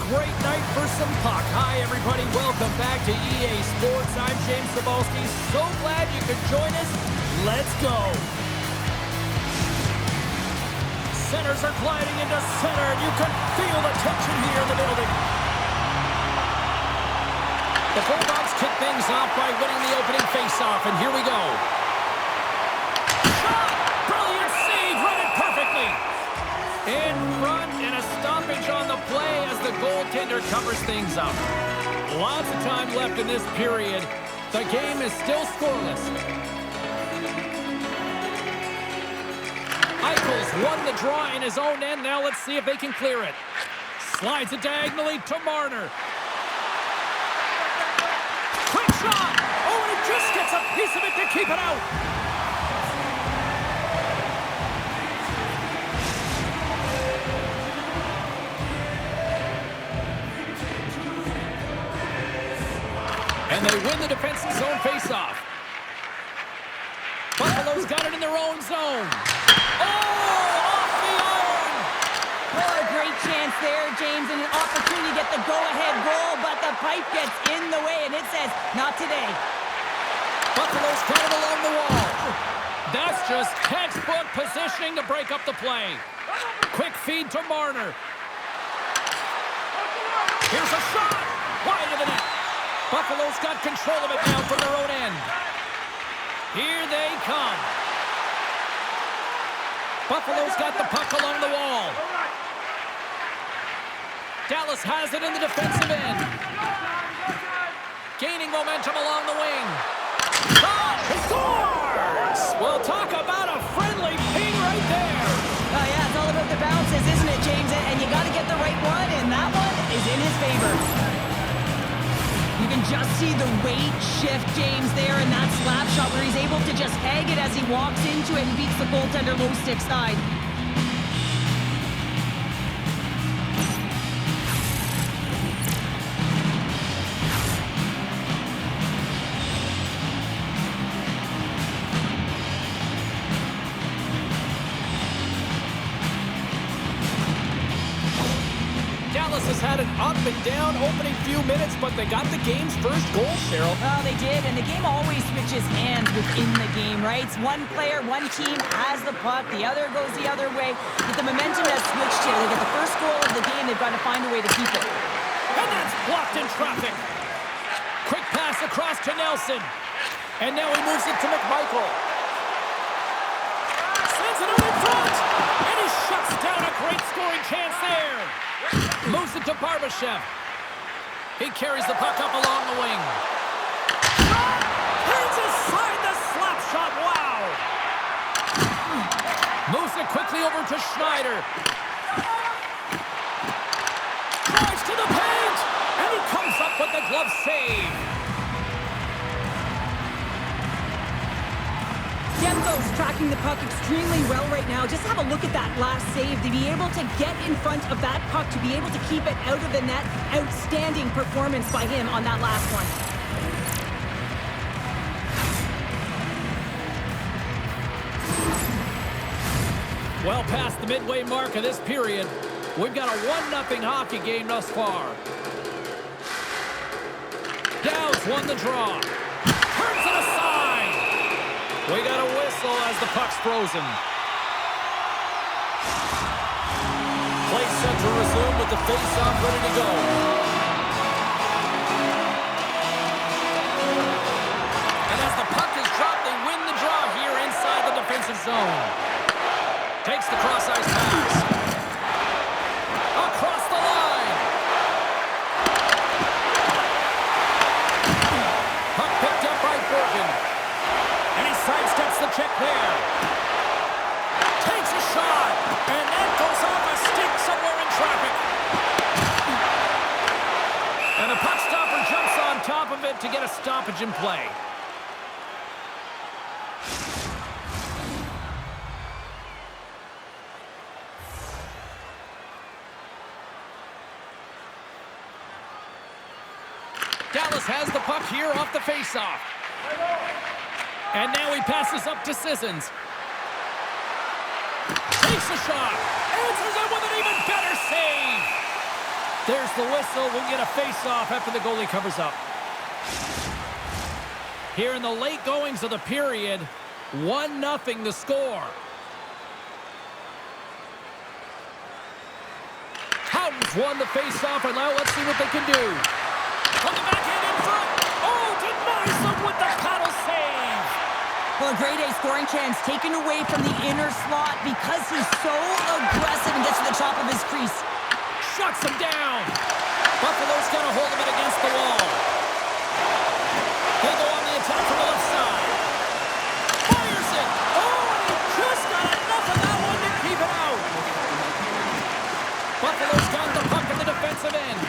great night for some puck. Hi, everybody. Welcome back to EA Sports. I'm James Cebulski. So glad you could join us. Let's go. Centers are gliding into center, and you can feel the tension here in the building. The Bulldogs kick things off by winning the opening faceoff, and here we go. Shot! Brilliant save, read it perfectly. In front, and a stoppage on the play as the goaltender covers things up. Lots of time left in this period. The game is still scoreless. Eichel's won the draw in his own end. Now let's see if they can clear it. Slides it diagonally to Marner. Quick shot! Oh, and he just gets a piece of it to keep it out. And they win the defensive zone faceoff. Buffalo's got it in their own zone. Oh, off the iron! Oh, a great chance there, James, and an opportunity to get the go-ahead goal, but the pipe gets in the way, and it says, not today. Buffalo's got it along the wall. That's just textbook positioning to break up the play. Quick feed to Marner. Here's a shot! Wide of the net. Buffalo's got control of it now from their own end. Here they come. Buffalo's got the puck along the wall. Dallas has it in the defensive end. Gaining momentum along the wing. Shot! Scores! We'll talk about a friendly ping right there. Oh, yeah, it's all about the bounces, isn't it, James? And you got to get the right one, and that one is in his favor. You can just see the weight shift, James, there in that slap shot where he's able to just peg it as he walks into it and beats the goaltender low stick side. Has had an up and down opening few minutes, but they got the game's first goal, Cheryl. Oh, they did, and the game always switches hands within the game, right? It's one player, one team has the puck, the other goes the other way. But the momentum has switched here. They get the first goal of the game, they've got to find a way to keep it. And that's blocked in traffic. Quick pass across to Nelson. And now he moves it to McMichael. Sends it out in front. And he shuts down a great scoring chance there. Moves it to Barbashev. He carries the puck up along the wing. Hands aside the slap shot. Wow. Moves it quickly over to Schneider. Drives to the paint. And he comes up with the glove save. Demko's tracking the puck extremely well right now. Just have a look at that last save. To be able to get in front of that puck, to be able to keep it out of the net. Outstanding performance by him on that last one. Well past the midway mark of this period, we've got a 1-0 hockey game thus far. Dow's won the draw. Turns it aside. We got a whistle as the puck's frozen. Play set to resume with the face-off ready to go. And as the puck is dropped, they win the draw here inside the defensive zone. Takes the cross-ice pass. Across the line. Puck picked up by Bergen. And he sidesteps the check there. Takes a shot. And that goes off a stick somewhere in traffic. And a puck stopper jumps on top of it to get a stoppage in play. Dallas has the puck here off the faceoff. And now he passes up to Sissons. Takes a shot. Answers it with an even better save. There's the whistle. We'll get a face-off after the goalie covers up. Here in the late goings of the period, 1-0 the score. Houghton's won the face-off, and now let's see what they can do. On the backhand in front. Oh, denies them with the paddle save. Well, a grade A scoring chance taken away from the inner slot because he's so aggressive and gets to the top of his crease. Shuts him down. Buffalo's got a hold of it against the wall. They go on the attack from the left side. Fires it. Oh, and he just got enough of that one to keep it out. Buffalo's got the puck in the defensive end.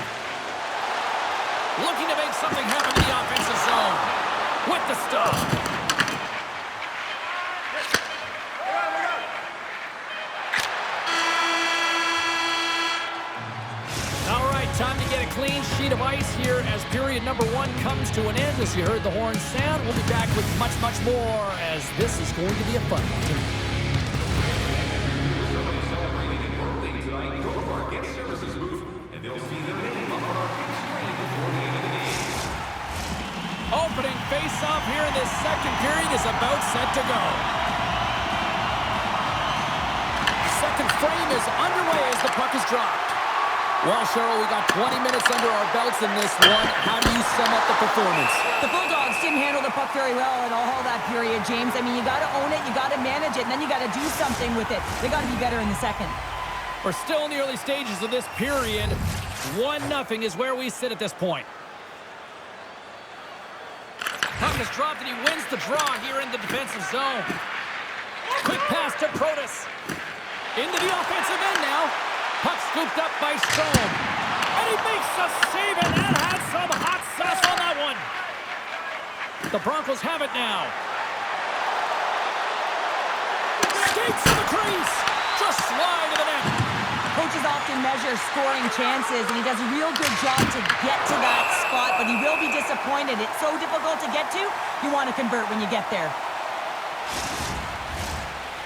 Looking to make something happen in the offensive zone. With the stop. Time to get a clean sheet of ice here as period number 1 comes to an end. As you heard the horn sound, we'll be back with much, much more as this is going to be a fun one. Opening face-off here in this second period is about set to go. Second frame is underway as the puck is dropped. Well, Cheryl, we got 20 minutes under our belts in this one. How do you sum up the performance? The Bulldogs didn't handle the puck very well at all that period, James. I mean, you got to own it, you got to manage it, and then you got to do something with it. They got to be better in the second. We're still in the early stages of this period. 1-0 is where we sit at this point. Puck is dropped, and he wins the draw here in the defensive zone. Quick pass to Protas. Into the offensive end now. Puck scooped up by Strom. And he makes a save, and that had some hot sauce on that one. The Broncos have it now. Skates to the crease. Just slide to the net. Coaches often measure scoring chances, and he does a real good job to get to that spot, but he will be disappointed. It's so difficult to get to, you want to convert when you get there.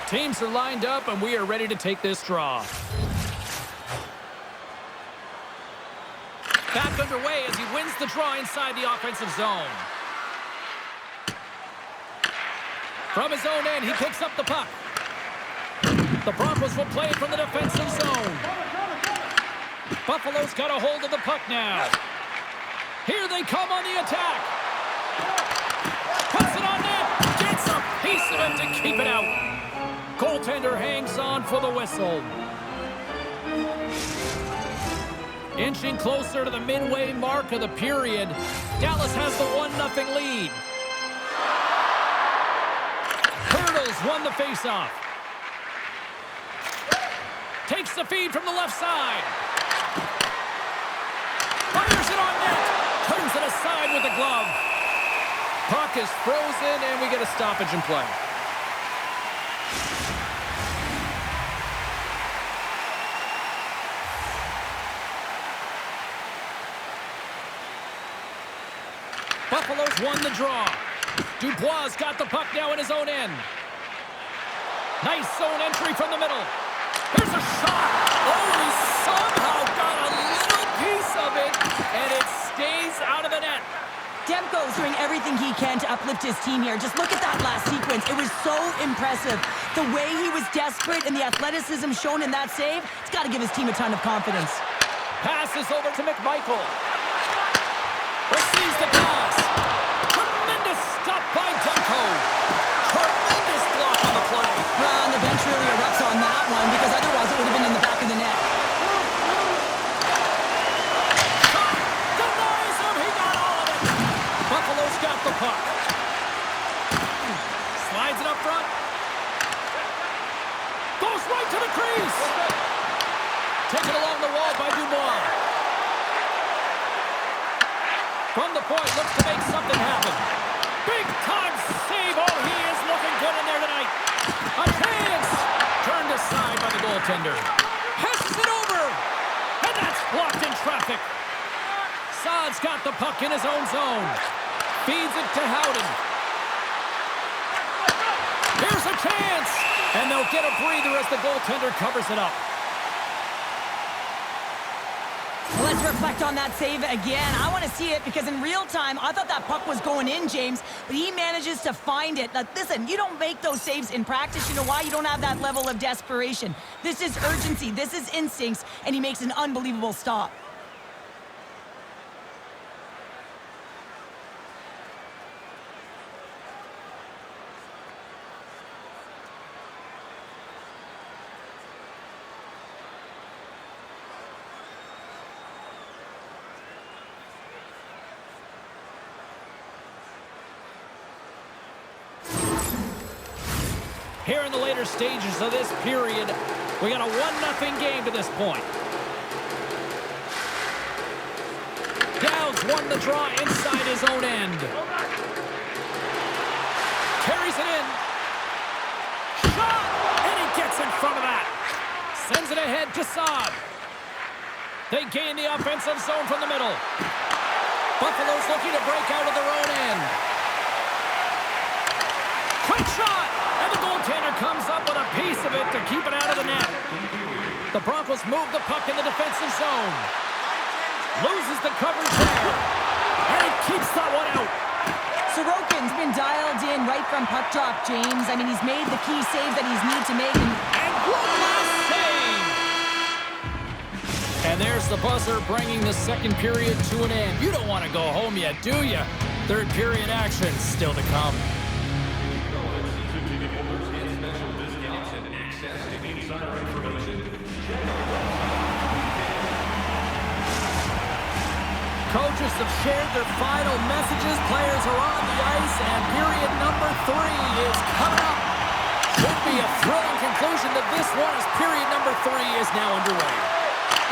Teams are lined up, and we are ready to take this draw. Back underway as he wins the draw inside the offensive zone. From his own end, he picks up the puck. The Broncos will play it from the defensive zone. Buffalo's got a hold of the puck now. Here they come on the attack. Puts it on net. Gets a piece of it to keep it out. Goaltender hangs on for the whistle. Inching closer to the midway mark of the period. Dallas has the 1-0 lead. Hurdles won the faceoff. Takes the feed from the left side. Fires it on net. Turns it aside with the glove. Puck is frozen, and we get a stoppage in play. Buffalo's won the draw. Dubois got the puck now in his own end. Nice zone entry from the middle. Here's a shot. Oh, he somehow got a little piece of it, and it stays out of the net. Demko's doing everything he can to uplift his team here. Just look at that last sequence. It was so impressive. The way he was desperate and the athleticism shown in that save, it's got to give his team a ton of confidence. Passes over to McMichael. Receives the pass. Tremendous stop by Demko. Tremendous block on the play. And the bench really erupts on that one because otherwise it would have been in the back of the net. Shot. Denies him. He got all of it. Buffalo's got the puck. Slides it up front. Goes right to the crease. Taken along the wall by Dubois. From the point, looks to make something happen. Big time save. Oh, he is looking good in there tonight. A chance. Turned aside by the goaltender. Passes it over. And that's blocked in traffic. Saad's got the puck in his own zone. Feeds it to Howden. Here's a chance. And they'll get a breather as the goaltender covers it up. Well, let's reflect on that save again. I want to see it because in real time, I thought that puck was going in, James, but he manages to find it. Now, listen, you don't make those saves in practice. You know why? You don't have that level of desperation. This is urgency. This is instincts, and he makes an unbelievable stop. Here in the later stages of this period, we got a 1-0 game to this point. Dowds won the draw inside his own end. Carries it in. Shot! And he gets in front of that. Sends it ahead to Saad. They gain the offensive zone from the middle. Buffalo's looking to break out of their own end. Quick shot! And the goaltender comes up with a piece of it to keep it out of the net. The Broncos move the puck in the defensive zone. Loses the coverage there. And he keeps that one out. Sorokin's been dialed in right from puck drop, James. I mean, he's made the key saves that he's needed to make. And one last save! And there's the buzzer bringing the second period to an end. You don't want to go home yet, do you? Third period action still to come. Coaches have shared their final messages. Players are on the ice, and period number 3 is coming up. Should be a thrilling conclusion to this one as period number 3 is now underway.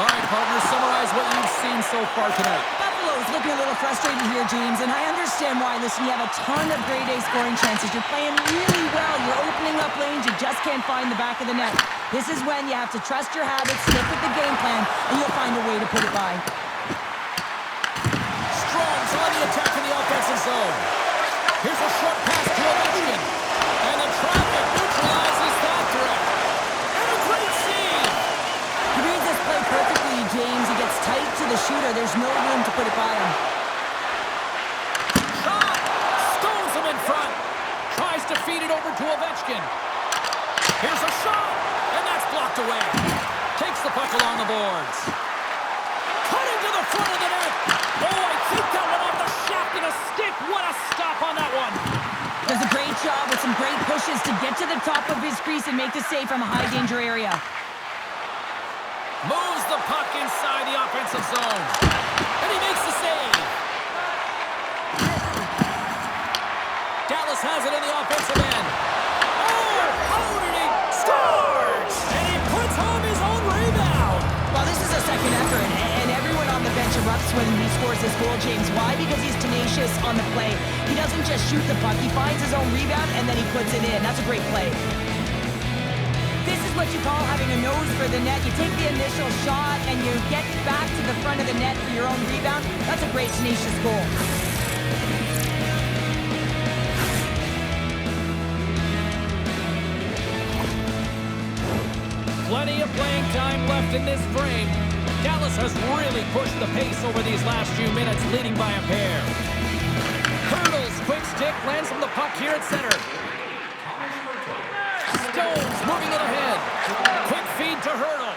All right, partners, summarize what you've seen so far tonight. Buffalo's looking a little frustrated here, James, and I understand why. Listen, you have a ton of grade A scoring chances. You're playing really well. You're opening up lanes. You just can't find the back of the net. This is when you have to trust your habits, stick with the game plan, and you'll find a way to put it by. On the attack in the offensive zone. Here's a short pass to Ovechkin. And the traffic neutralizes that threat. And a great save. He reads this play perfectly, James. He gets tight to the shooter. There's no room to put it by him. Shot. Stones him in front. Tries to feed it over to Ovechkin. Here's a shot. And that's blocked away. Takes the puck along the boards. Cutting to the front of the net. Oh, I think that one off the shaft and a stick. What a stop on that one. Does a great job with some great pushes to get to the top of his crease and make the save from a high-danger area. Moves the puck inside the offensive zone. And he makes the save. Dallas has it in the offensive end. Oh, how did he scores? And he puts home his own rebound. Well, this is a second effort, and everyone on the bench erupts when he scores this goal, James. Why? Because he's tenacious on the play. He doesn't just shoot the puck. He finds his own rebound, and then he puts it in. That's a great play. This is what you call having a nose for the net. You take the initial shot, and you get back to the front of the net for your own rebound. That's a great, tenacious goal. Plenty of playing time left in this frame. Dallas has really pushed the pace over these last few minutes, leading by a pair. Hurdles, quick stick, lands from the puck here at center. Stones moving it ahead. Quick feed to Hurdle.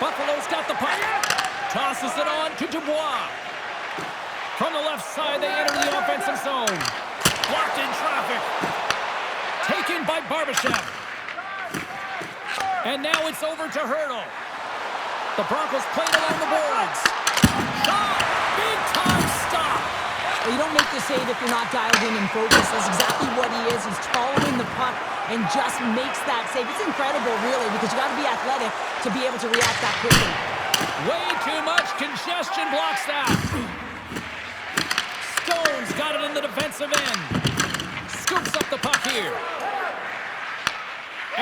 Buffalo's got the puck. Tosses it on to Dubois. From the left side, they enter the offensive zone. Blocked in traffic. Taken by Barbashev. And now it's over to Hurdle. The Broncos played along the boards. Shot! Big time stop! Well, you don't make the save if you're not dialed in and focused. That's exactly what he is. He's following the puck and just makes that save. It's incredible, really, because you got to be athletic to be able to react that quickly. Way too much congestion blocks that. Stones got it in the defensive end. Scoops up the puck here.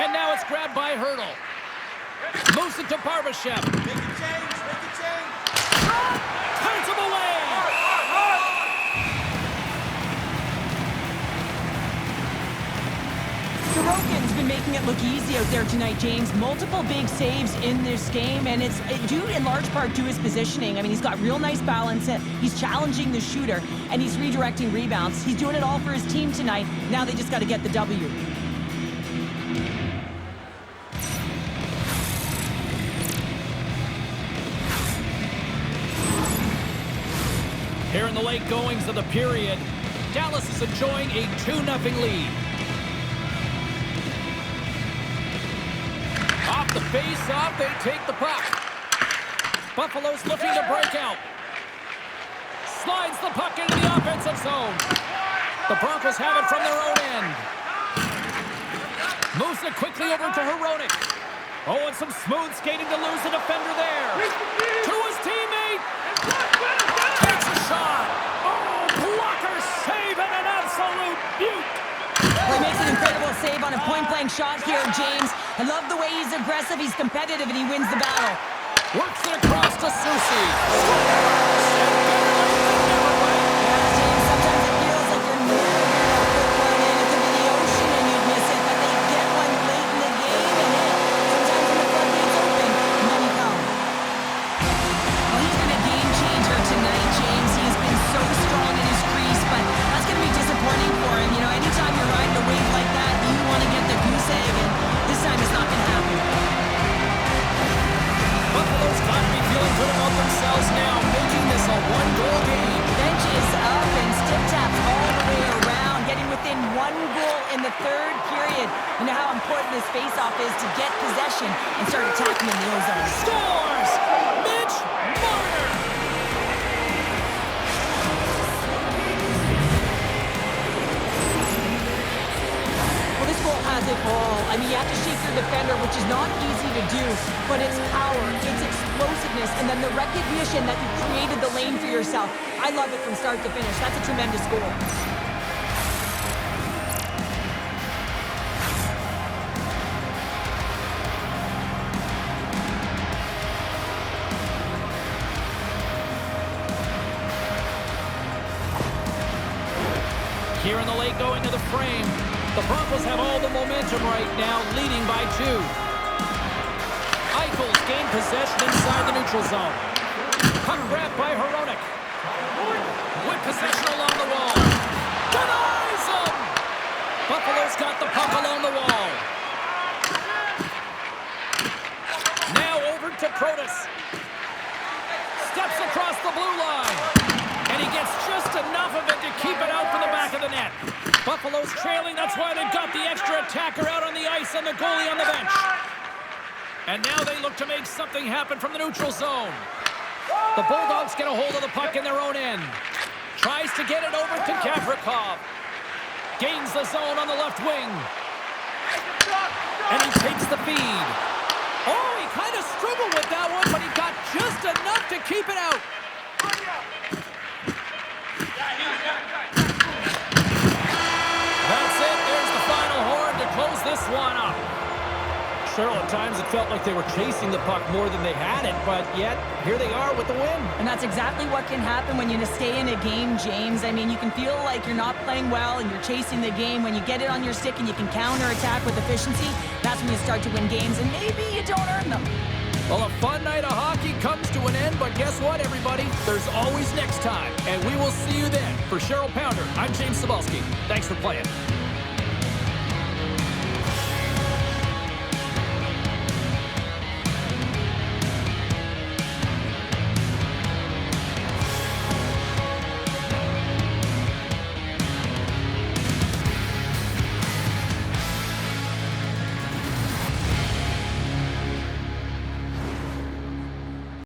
And now it's grabbed by Hurdle. Moves it to Barbashev. Make a change, make a change. Turns him away. Sorokin's been making it look easy out there tonight, James. Multiple big saves in this game, and it's due in large part to his positioning. I mean, he's got real nice balance. He's challenging the shooter, and he's redirecting rebounds. He's doing it all for his team tonight. Now they just got to get the W. Here in the late goings of the period, Dallas is enjoying a 2-0 lead. Off the face-off, they take the puck. Buffalo's looking to break out. Slides the puck into the offensive zone. The Broncos have it from their own end. Moves it quickly over to Hronek. Oh, and some smooth skating to lose the defender there. To his teammate. Takes a shot. Oh, blocker save and an absolute beaut. Well, he makes an incredible save on a point-blank shot here, James. I love the way he's aggressive, he's competitive, and he wins the battle. Works it across to Susie. James, sometimes it feels like you're never going to put one in. It could be the ocean and you'd miss it, but they get one late in the game, and sometimes when the floodgates open, money comes. Well, he's been a game changer tonight, James. He's been so strong in his crease, but that's going to be disappointing for him. You know, anytime you're riding a wave like that, you want to get the goose egg, and this time it's not going to happen. Buffalo's got to be feeling good about themselves now, making this a one-goal game. Bench is up and stick taps all the way around, getting within 1 goal in the third period. You know how important this faceoff is to get possession and start attacking in the ozone. Scores! Mitch Marner! Well, this goal has it all. I mean, you have to shake your defender, which is not easy to do, but it's power, it's explosiveness, and then the recognition that you created the lane for yourself. I love it from start to finish. That's a tremendous goal. Here in the late going of the frame, the Broncos have all the momentum right now, leading by 2. Eichels gain possession inside the neutral zone. Puck grabbed by Hronek. With possession along the wall. Denies him! Buffalo's got the puck along the wall. Now over to Protas. Steps across the blue line. And he gets just enough of it to keep it out from the back of the net. Buffalo's trailing. That's why they've got the extra attacker out on the ice and the goalie on the bench. And now they look to make something happen from the neutral zone. The Bulldogs get a hold of the puck in their own end. Tries to get it over to Gavrikov. Gains the zone on the left wing. And he takes the feed. Oh, he kind of struggled with that one, but he got just enough to keep it out. That's it. There's the final horn to close this one up. Cheryl, at times it felt like they were chasing the puck more than they had it, but yet here they are with the win. And that's exactly what can happen when you stay in a game, James. I mean, you can feel like you're not playing well and you're chasing the game. When you get it on your stick and you can counterattack with efficiency, that's when you start to win games, and maybe you don't earn them. Well, a fun night of hockey comes to an end, but guess what, everybody? There's always next time, and we will see you then. For Cheryl Pounder, I'm James Cebulski. Thanks for playing.